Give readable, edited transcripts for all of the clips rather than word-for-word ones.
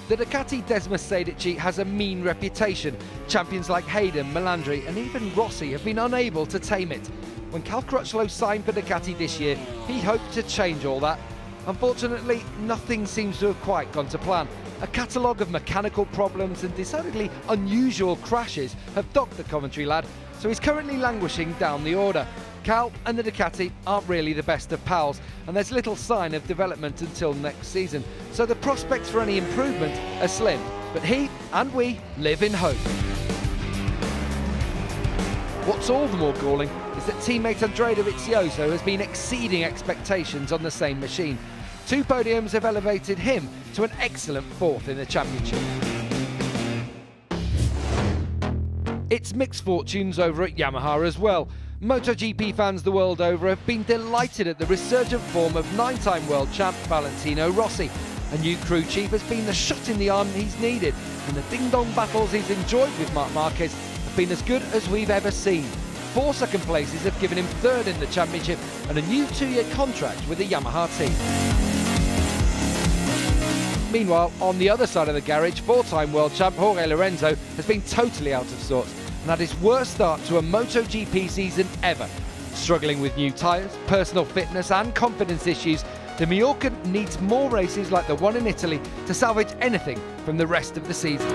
The Ducati Desma Sedici has a mean reputation. Champions like Hayden, Melandri and even Rossi have been unable to tame it. When Cal Crutchlow signed for Ducati this year, he hoped to change all that. Unfortunately, nothing seems to have quite gone to plan. A catalogue of mechanical problems and decidedly unusual crashes have docked the Coventry lad, so he's currently languishing down the order. Cal and the Ducati aren't really the best of pals, and there's little sign of development until next season, so the prospects for any improvement are slim. But he and we live in hope. What's all the more galling is that teammate Andrea Dovizioso has been exceeding expectations on the same machine. 2 podiums have elevated him to an excellent 4th in the championship. It's mixed fortunes over at Yamaha as well. MotoGP fans the world over have been delighted at the resurgent form of 9-time world champ Valentino Rossi. A new crew chief has been the shot in the arm he's needed, and the ding-dong battles he's enjoyed with Marc Marquez have been as good as we've ever seen. 4 second places have given him 3rd in the championship and a new 2-year contract with the Yamaha team. Meanwhile, on the other side of the garage, 4-time world champ Jorge Lorenzo has been totally out of sorts and had his worst start to a MotoGP season ever. Struggling with new tyres, personal fitness and confidence issues, the Majorcan needs more races like the one in Italy to salvage anything from the rest of the season.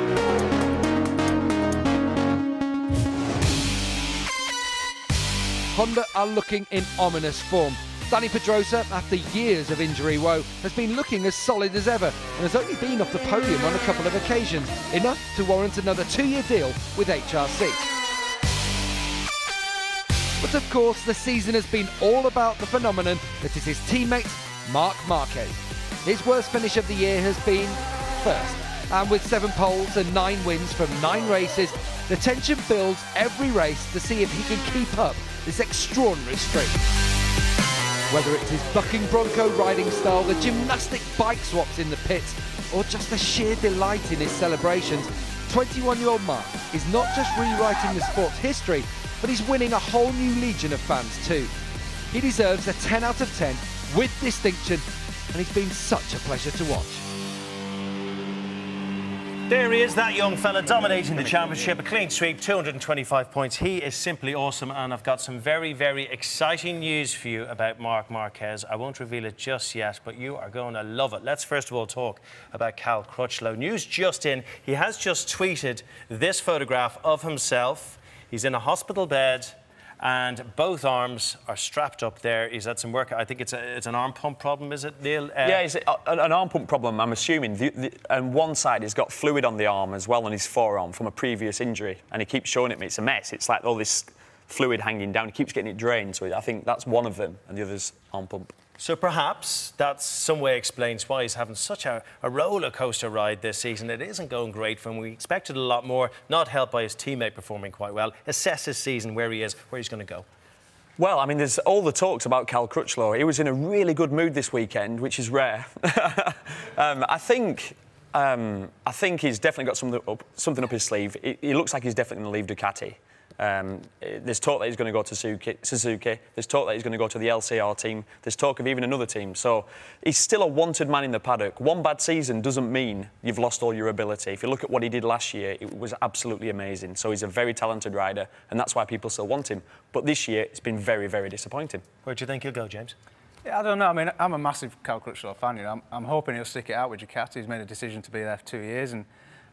Honda are looking in ominous form. Dani Pedrosa, after years of injury woe, has been looking as solid as ever and has only been off the podium on a couple of occasions, enough to warrant another 2-year deal with HRC. But of course, the season has been all about the phenomenon that is his teammate, Marc Marquez. His worst finish of the year has been 1st, and with 7 poles and 9 wins from 9 races, the tension builds every race to see if he can keep up this extraordinary streak. Whether it's his bucking bronco riding style, the gymnastic bike swaps in the pits, or just the sheer delight in his celebrations, 21-year-old Marc is not just rewriting the sport's history, but he's winning a whole new legion of fans too. He deserves a 10 out of 10 with distinction, and he's been such a pleasure to watch. There he is, that young fella dominating the championship, a clean sweep, 225 points. He is simply awesome, and I've got some very, very exciting news for you about Marc Marquez. I won't reveal it just yet, but you are going to love it. Let's first of all talk about Cal Crutchlow. News just in, he has just tweeted this photograph of himself. He's in a hospital bed, and both arms are strapped up there. He's had some work. I think it's an arm pump problem, is it, Neil? Yeah, it's an arm pump problem, I'm assuming. And one side, he's got fluid on the arm as well, on his forearm, from a previous injury. And he keeps showing it me. It's a mess. It's like all this fluid hanging down. He keeps getting it drained. So I think that's one of them, and the other's arm pump. So perhaps that some way explains why he's having such a roller coaster ride this season. It isn't going great for him. We expected a lot more, not helped by his teammate performing quite well. Assess his season, where he is, where he's going to go. Well, I mean, there's all the talks about Cal Crutchlow. He was in a really good mood this weekend, which is rare. I think he's definitely got something up his sleeve. He looks like he's definitely going to leave Ducati. There's talk that he's going to go to Suzuki. There's talk that he's going to go to the LCR team. There's talk of even another team. So he's still a wanted man in the paddock. One bad season doesn't mean you've lost all your ability. If you look at what he did last year, it was absolutely amazing. So he's a very talented rider, and that's why people still want him. But this year, it's been very, very disappointing. Where do you think he'll go, James? Yeah, I don't know. I mean, I'm a massive Cal Crutchlow fan. You know, I'm hoping he'll stick it out with Ducati. He's made a decision to be there for 2 years, and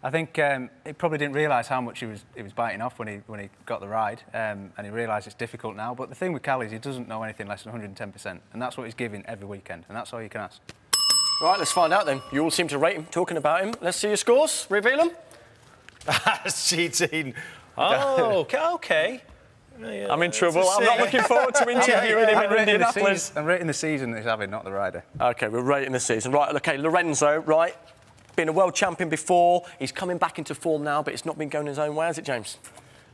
I think he probably didn't realise how much he was biting off when he got the ride, and he realised it's difficult now. But the thing with Cal is he doesn't know anything less than 110%, and that's what he's giving every weekend, and that's all you can ask. Right, let's find out then. You all seem to rate him, talking about him. Let's see your scores. Reveal them. Cheating. Oh, OK. Yeah, I'm in trouble. I'm not looking forward to interviewing him in Indianapolis. I'm rating the season he's having, not the rider. OK, we're rating the season. Right, OK, Lorenzo, right. Been a world champion before. He's coming back into form now, but it's not been going his own way, has it, James?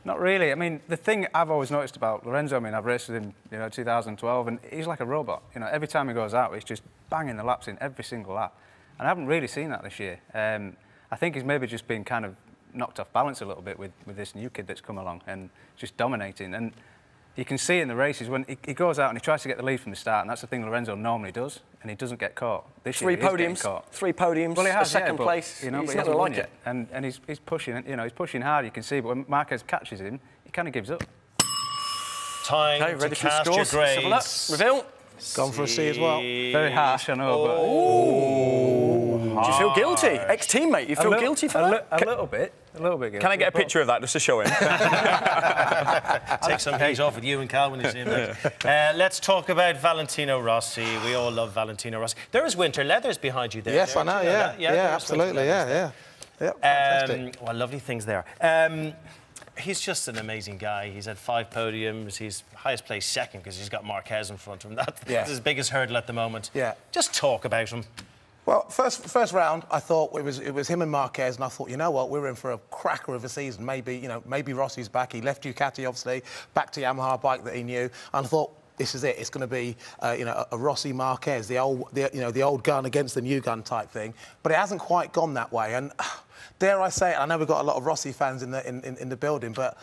Not really. I mean, the thing I've always noticed about Lorenzo, I mean, I've raced with him, 2012, and he's like a robot. Every time he goes out, he's just banging the laps in every single lap. And I haven't really seen that this year. I think he's maybe just been kind of knocked off balance a little bit with this new kid that's come along and just dominating. And you can see in the races when he goes out and he tries to get the lead from the start, and that's the thing Lorenzo normally does, and he doesn't get caught. This year, he is getting caught. 3 podiums. Well, he has, second but, place. You know, he's but not he hasn't going won to like yet. And he's pushing, you know, he's pushing hard. You can see, but when Marquez catches him, he kind of gives up. Time Okay, to ready for cast the your scores. Let's have a grades. look. Reveal. Gone for a C as well. Very harsh, I know, Do you feel guilty? Ex-teammate, you feel guilty for that? A little bit guilty. Can I get a picture of that just to show him? Take some days off with you and Cal when he's in there. Let's talk about Valentino Rossi. We all love Valentino Rossi. There is winter leathers behind you there. Yes, I know, Derek. yeah, absolutely, yeah. Fantastic. Well, lovely things there. He's just an amazing guy. He's had 5 podiums. He's highest placed second because he's got Marquez in front of him. That's his biggest hurdle at the moment. Yeah. Just talk about him. Well, first round, I thought it was him and Marquez, and I thought, you know what, we're in for a cracker of a season. Maybe Rossi's back. He left Ducati, obviously, back to Yamaha bike that he knew, and I thought, this is it. It's going to be, a Rossi Marquez, the old gun against the new gun type thing. But it hasn't quite gone that way, and dare I say it, I know we've got a lot of Rossi fans in the building, but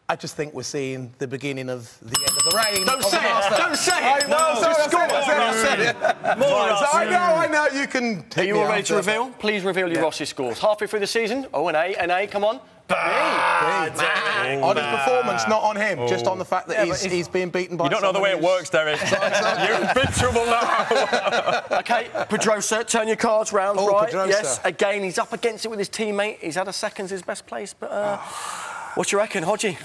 I just think we're seeing the beginning of the end of the reign. Don't say it! Don't say it! I know, you can take Are you all ready to reveal? Please reveal your Rossi scores. Halfway through the season? Oh, an A, come on. On his performance, not on him, just on the fact that he's being beaten by. You don't know the way it works, Derek. You're in big trouble now. OK, Pedrosa, turn your cards round, Oh, right? Pedrosa. Yes, again, he's up against it with his teammate. He's had a second's his best place, but what do you reckon, Hodgie?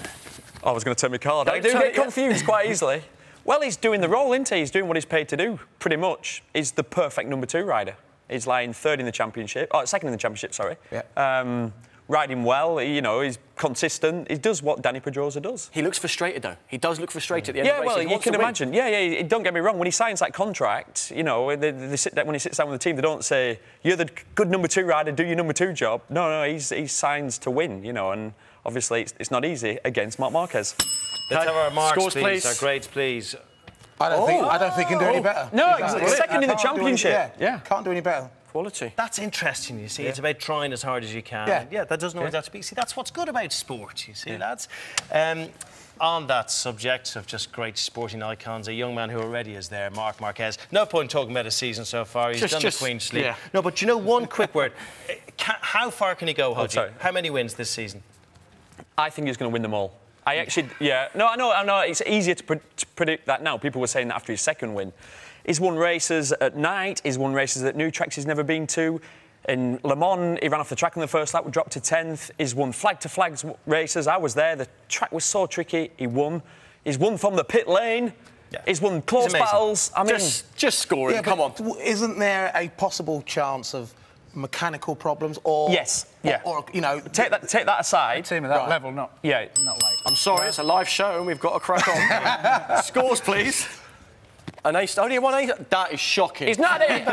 I was going to turn my card. I Don't do turn get it yet. confused quite easily. Well, he's doing the role, isn't he? He's doing what he's paid to do, pretty much. He's the perfect number 2 rider. He's lying third in the championship. Oh, second in the championship, sorry. Yeah. Riding well, he's consistent. He does what Danny Pedrosa does. He looks frustrated, though. He does look frustrated at the end of the race. Yeah, well, He you wants can to win. imagine. Yeah, don't get me wrong. When he signs that contract, they sit down, when he sits down with the team, they don't say, you're the good number 2 rider, do your number 2 job. No, he signs to win, and obviously it's not easy against Marc Marquez. Let's have our marks, Scores, please. please. Our grades, please. I don't think he can do any better. No, Exactly. second in the I can't do any- championship. Yeah. Can't do any better. Quality. That's interesting, you see. It's about trying as hard as you can. Yeah. That doesn't always have to be. See, that's what's good about sport, you see, lads. On that subject of just great sporting icons, a young man who already is there, Marc Marquez. No point talking about his season so far. He's done the Queen's Sleep. yeah. No, but one quick word. How far can he go, Hodgie? sorry. How many wins this season? I think he's going to win them all. I actually, no, I know. It's easier to predict that now. People were saying that after his second win. He's won races at night. He's won races at new tracks he's never been to. In Le Mans, he ran off the track in the first lap, dropped to 10th. He's won flag-to-flags races. I was there. The track was so tricky. He won. He's won from the pit lane. Yeah. He's won close battles. I mean, just scoring. Yeah, come on. Isn't there a possible chance of mechanical problems or yes, or take that aside. Team at that level, not like. I'm sorry, it's a live show and we've got to crack on. Scores, please. An ace, only one ace. That is shocking. He's not it.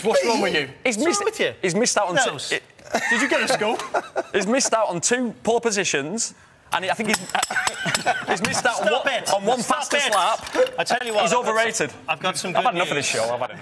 What's wrong with you? He's missed out on. Did you get a score? He's missed out on 2 pole positions, and I think he's missed out on one fastest lap. I tell you what, he's overrated. I've got some good I've had enough of news. this show. I've had it.